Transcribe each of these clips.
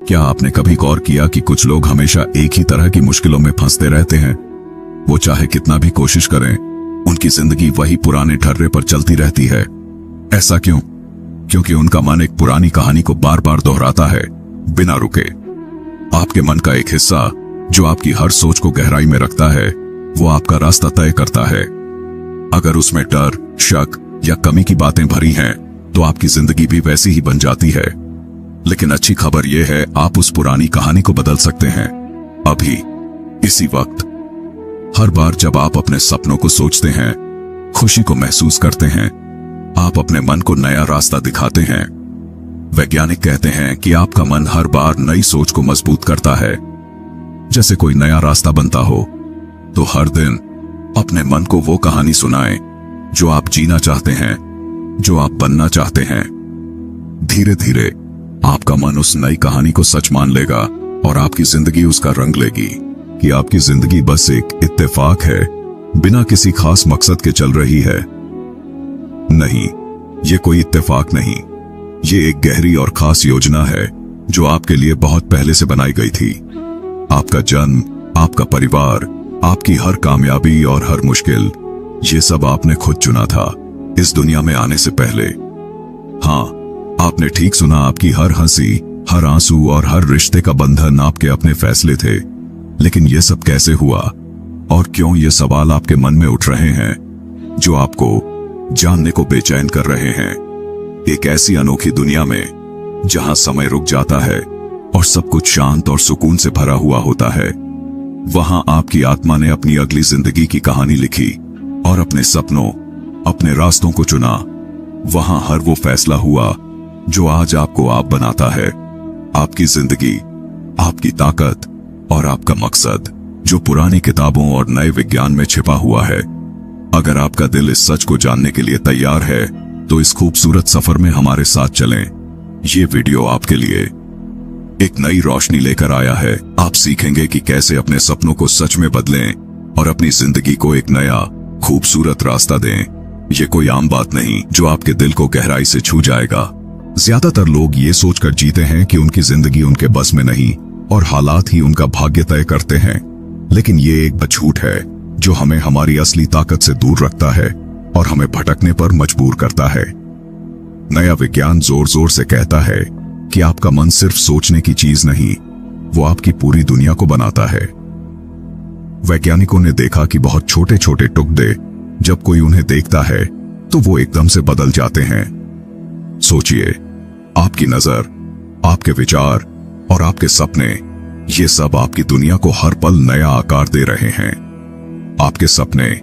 क्या आपने कभी गौर किया कि कुछ लोग हमेशा एक ही तरह की मुश्किलों में फंसते रहते हैं? वो चाहे कितना भी कोशिश करें, उनकी जिंदगी वही पुराने ठर्रे पर चलती रहती है। ऐसा क्यों? क्योंकि उनका मन एक पुरानी कहानी को बार बार दोहराता है, बिना रुके। आपके मन का एक हिस्सा जो आपकी हर सोच को गहराई में रखता है, वो आपका रास्ता तय करता है। अगर उसमें डर, शक या कमी की बातें भरी हैं, तो आपकी जिंदगी भी वैसी ही बन जाती है। लेकिन अच्छी खबर यह है, आप उस पुरानी कहानी को बदल सकते हैं, अभी, इसी वक्त। हर बार जब आप अपने सपनों को सोचते हैं, खुशी को महसूस करते हैं, आप अपने मन को नया रास्ता दिखाते हैं। वैज्ञानिक कहते हैं कि आपका मन हर बार नई सोच को मजबूत करता है। जैसे कोई नया रास्ता बनता हो, तो हर दिन अपने मन को वो कहानी सुनाएं जो आप जीना चाहते हैं, जो आप बनना चाहते हैं। धीरे धीरे आपका मन उस नई कहानी को सच मान लेगा और आपकी जिंदगी उसका रंग लेगी कि आपकी जिंदगी बस एक इत्तेफाक है, बिना किसी खास मकसद के चल रही है। नहीं, ये कोई इत्तेफाक नहीं, ये एक गहरी और खास योजना है जो आपके लिए बहुत पहले से बनाई गई थी। आपका जन्म, आपका परिवार, आपकी हर कामयाबी और हर मुश्किल, ये सब आपने खुद चुना था इस दुनिया में आने से पहले। हाँ, आपने ठीक सुना, आपकी हर हंसी, हर आंसू और हर रिश्ते का बंधन आपके अपने फैसले थे। लेकिन ये सब कैसे हुआ और क्यों, ये सवाल आपके मन में उठ रहे हैं जो आपको जानने को बेचैन कर रहे हैं। एक ऐसी अनोखी दुनिया में जहां समय रुक जाता है और सब कुछ शांत और सुकून से भरा हुआ होता है, वहां आपकी आत्मा ने अपनी अगली जिंदगी की कहानी लिखी और अपने सपनों, अपने रास्तों को चुना। वहां हर वो फैसला हुआ जो आज आपको आप बनाता है। आपकी जिंदगी, आपकी ताकत और आपका मकसद, जो पुरानी किताबों और नए विज्ञान में छिपा हुआ है। अगर आपका दिल इस सच को जानने के लिए तैयार है, तो इस खूबसूरत सफर में हमारे साथ चलें। ये वीडियो आपके लिए एक नई रोशनी लेकर आया है। आप सीखेंगे कि कैसे अपने सपनों को सच में बदलें और अपनी जिंदगी को एक नया खूबसूरत रास्ता दें। ये कोई आम बात नहीं जो आपके दिल को गहराई से छू जाएगा। ज्यादातर लोग ये सोचकर जीते हैं कि उनकी जिंदगी उनके बस में नहीं और हालात ही उनका भाग्य तय करते हैं। लेकिन ये एक झूठ है जो हमें हमारी असली ताकत से दूर रखता है और हमें भटकने पर मजबूर करता है। नया विज्ञान जोर जोर से कहता है कि आपका मन सिर्फ सोचने की चीज नहीं, वो आपकी पूरी दुनिया को बनाता है। वैज्ञानिकों ने देखा कि बहुत छोटे छोटे टुकड़े जब कोई उन्हें देखता है तो वो एकदम से बदल जाते हैं। सोचिए, आपकी नजर, आपके विचार और आपके सपने, ये सब आपकी दुनिया को हर पल नया आकार दे रहे हैं। आपके सपने,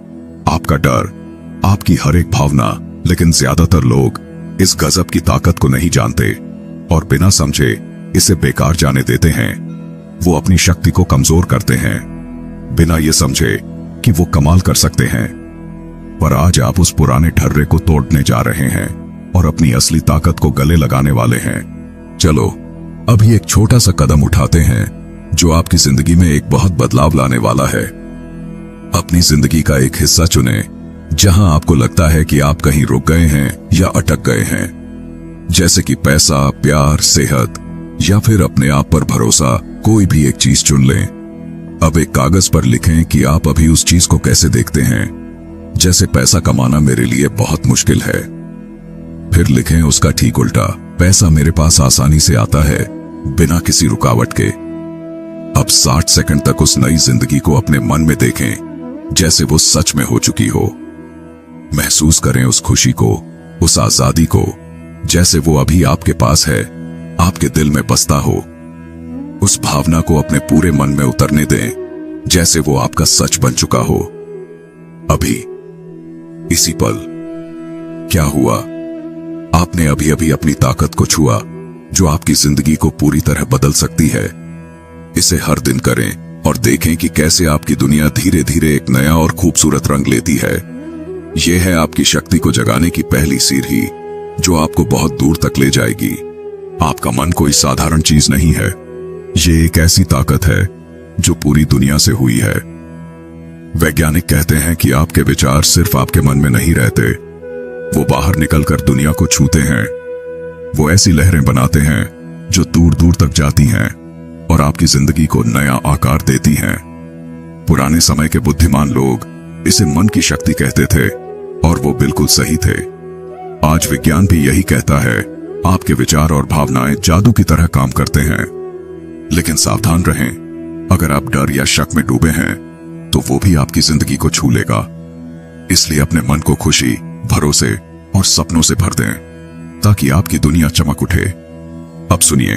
आपका डर, आपकी हर एक भावना। लेकिन ज्यादातर लोग इस गजब की ताकत को नहीं जानते और बिना समझे इसे बेकार जाने देते हैं। वो अपनी शक्ति को कमजोर करते हैं, बिना ये समझे कि वो कमाल कर सकते हैं। पर आज आप उस पुराने ठर्रे को तोड़ने जा रहे हैं और अपनी असली ताकत को गले लगाने वाले हैं। चलो, अभी एक छोटा सा कदम उठाते हैं जो आपकी जिंदगी में एक बहुत बदलाव लाने वाला है। अपनी जिंदगी का एक हिस्सा चुनें जहां आपको लगता है कि आप कहीं रुक गए हैं या अटक गए हैं। जैसे कि पैसा, प्यार, सेहत या फिर अपने आप पर भरोसा, कोई भी एक चीज चुन लें। अब एक कागज पर लिखें कि आप अभी उस चीज को कैसे देखते हैं। जैसे पैसा कमाना मेरे लिए बहुत मुश्किल है। फिर लिखें उसका ठीक उल्टा, पैसा मेरे पास आसानी से आता है, बिना किसी रुकावट के। अब 60 सेकंड तक उस नई जिंदगी को अपने मन में देखें जैसे वो सच में हो चुकी हो। महसूस करें उस खुशी को, उस आजादी को, जैसे वो अभी आपके पास है, आपके दिल में बसता हो। उस भावना को अपने पूरे मन में उतरने दें जैसे वो आपका सच बन चुका हो। अभी, इसी पल। क्या हुआ? आपने अभी अभी अपनी ताकत को छुआ जो आपकी जिंदगी को पूरी तरह बदल सकती है। इसे हर दिन करें और देखें कि कैसे आपकी दुनिया धीरे धीरे एक नया और खूबसूरत रंग लेती है। यह है आपकी शक्ति को जगाने की पहली सीढ़ी जो आपको बहुत दूर तक ले जाएगी। आपका मन कोई साधारण चीज नहीं है, ये एक ऐसी ताकत है जो पूरी दुनिया से हुई है। वैज्ञानिक कहते हैं कि आपके विचार सिर्फ आपके मन में नहीं रहते, वो बाहर निकलकर दुनिया को छूते हैं। वो ऐसी लहरें बनाते हैं जो दूर दूर तक जाती हैं और आपकी जिंदगी को नया आकार देती हैं। पुराने समय के बुद्धिमान लोग इसे मन की शक्ति कहते थे और वो बिल्कुल सही थे। आज विज्ञान भी यही कहता है, आपके विचार और भावनाएं जादू की तरह काम करते हैं। लेकिन सावधान रहें, अगर आप डर या शक में डूबे हैं तो वो भी आपकी जिंदगी को छू लेगा। इसलिए अपने मन को खुशी, भरोसे और सपनों से भर दें ताकि आपकी दुनिया चमक उठे। अब सुनिए,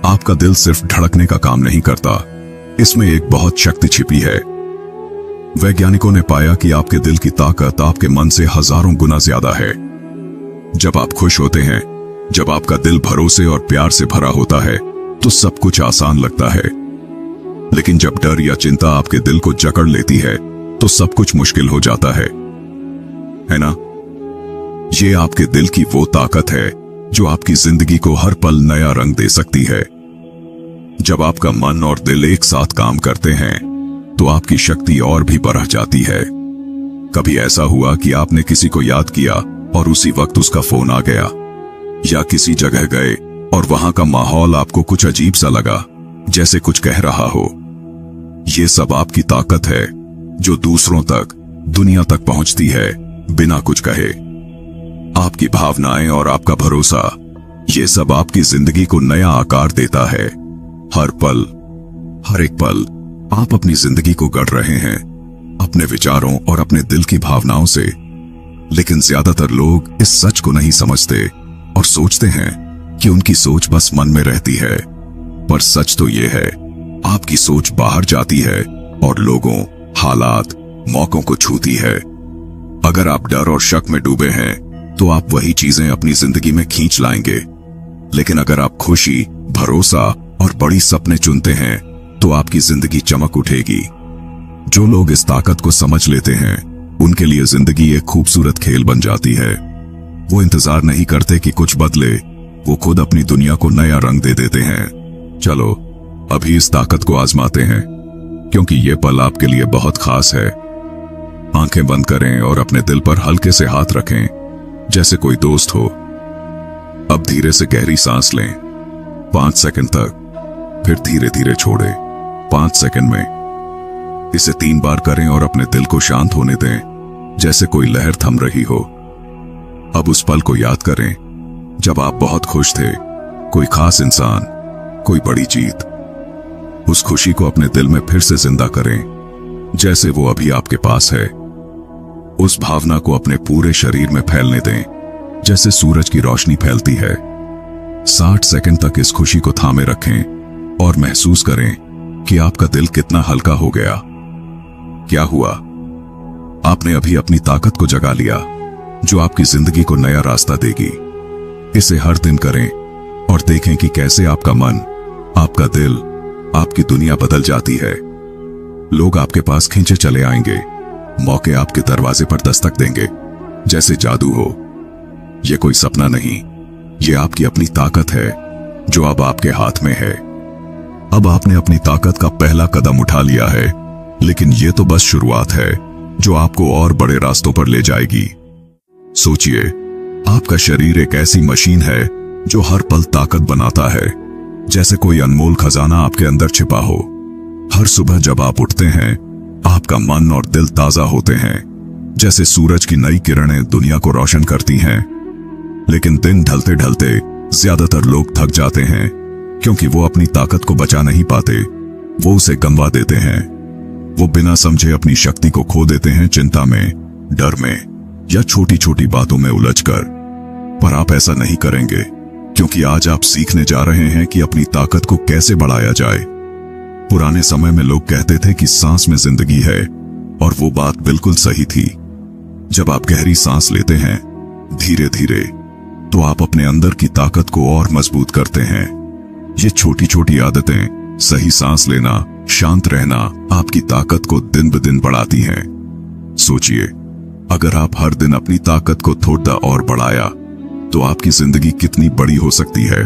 आपका दिल सिर्फ धड़कने का काम नहीं करता, इसमें एक बहुत शक्ति छिपी है। वैज्ञानिकों ने पाया कि आपके दिल की ताकत आपके मन से हजारों गुना ज्यादा है। जब आप खुश होते हैं, जब आपका दिल भरोसे और प्यार से भरा होता है तो सब कुछ आसान लगता है। लेकिन जब डर या चिंता आपके दिल को जकड़ लेती है तो सब कुछ मुश्किल हो जाता है ना? ये आपके दिल की वो ताकत है जो आपकी जिंदगी को हर पल नया रंग दे सकती है। जब आपका मन और दिल एक साथ काम करते हैं तो आपकी शक्ति और भी बढ़ जाती है। कभी ऐसा हुआ कि आपने किसी को याद किया और उसी वक्त उसका फोन आ गया, या किसी जगह गए और वहां का माहौल आपको कुछ अजीब सा लगा, जैसे कुछ कह रहा हो। ये सब आपकी ताकत है जो दूसरों तक, दुनिया तक पहुंचती है बिना कुछ कहे। आपकी भावनाएं और आपका भरोसा, ये सब आपकी जिंदगी को नया आकार देता है। हर पल, हर एक पल आप अपनी जिंदगी को गढ़ रहे हैं अपने विचारों और अपने दिल की भावनाओं से। लेकिन ज्यादातर लोग इस सच को नहीं समझते और सोचते हैं कि उनकी सोच बस मन में रहती है। पर सच तो ये है, आपकी सोच बाहर जाती है और लोगों, हालात, मौकों को छूती है। अगर आप डर और शक में डूबे हैं तो आप वही चीजें अपनी जिंदगी में खींच लाएंगे। लेकिन अगर आप खुशी, भरोसा और बड़ी सपने चुनते हैं तो आपकी जिंदगी चमक उठेगी। जो लोग इस ताकत को समझ लेते हैं उनके लिए जिंदगी एक खूबसूरत खेल बन जाती है। वो इंतजार नहीं करते कि कुछ बदले, वो खुद अपनी दुनिया को नया रंग दे देते हैं। चलो अभी इस ताकत को आजमाते हैं, क्योंकि ये पल आपके लिए बहुत खास है। आंखें बंद करें और अपने दिल पर हल्के से हाथ रखें, जैसे कोई दोस्त हो। अब धीरे से गहरी सांस लें 5 सेकंड तक, फिर धीरे धीरे छोड़ें 5 सेकंड में। इसे 3 बार करें और अपने दिल को शांत होने दें, जैसे कोई लहर थम रही हो। अब उस पल को याद करें जब आप बहुत खुश थे, कोई खास इंसान, कोई बड़ी जीत। उस खुशी को अपने दिल में फिर से जिंदा करें, जैसे वो अभी आपके पास है। उस भावना को अपने पूरे शरीर में फैलने दें, जैसे सूरज की रोशनी फैलती है। 60 सेकंड तक इस खुशी को थामे रखें और महसूस करें कि आपका दिल कितना हल्का हो गया। क्या हुआ? आपने अभी अपनी ताकत को जगा लिया, जो आपकी जिंदगी को नया रास्ता देगी। इसे हर दिन करें और देखें कि कैसे आपका मन, आपका दिल, आपकी दुनिया बदल जाती है। लोग आपके पास खींचे चले आएंगे, मौके आपके दरवाजे पर दस्तक देंगे, जैसे जादू हो। यह कोई सपना नहीं, यह आपकी अपनी ताकत है जो अब आपके हाथ में है। अब आपने अपनी ताकत का पहला कदम उठा लिया है, लेकिन यह तो बस शुरुआत है जो आपको और बड़े रास्तों पर ले जाएगी। सोचिए, आपका शरीर एक ऐसी मशीन है जो हर पल ताकत बनाता है, जैसे कोई अनमोल खजाना आपके अंदर छिपा हो। हर सुबह जब आप उठते हैं, आपका मन और दिल ताजा होते हैं, जैसे सूरज की नई किरणें दुनिया को रोशन करती हैं। लेकिन दिन ढलते ढलते ज्यादातर लोग थक जाते हैं, क्योंकि वो अपनी ताकत को बचा नहीं पाते, वो उसे गंवा देते हैं। वो बिना समझे अपनी शक्ति को खो देते हैं चिंता में, डर में या छोटी छोटी बातों में उलझकर। पर आप ऐसा नहीं करेंगे, क्योंकि आज आप सीखने जा रहे हैं कि अपनी ताकत को कैसे बढ़ाया जाए। पुराने समय में लोग कहते थे कि सांस में जिंदगी है, और वो बात बिल्कुल सही थी। जब आप गहरी सांस लेते हैं धीरे धीरे, तो आप अपने अंदर की ताकत को और मजबूत करते हैं। ये छोटी छोटी आदतें, सही सांस लेना, शांत रहना, आपकी ताकत को दिन ब दिन बढ़ाती हैं। सोचिए, अगर आप हर दिन अपनी ताकत को थोड़ा और बढ़ाया तो आपकी जिंदगी कितनी बड़ी हो सकती है।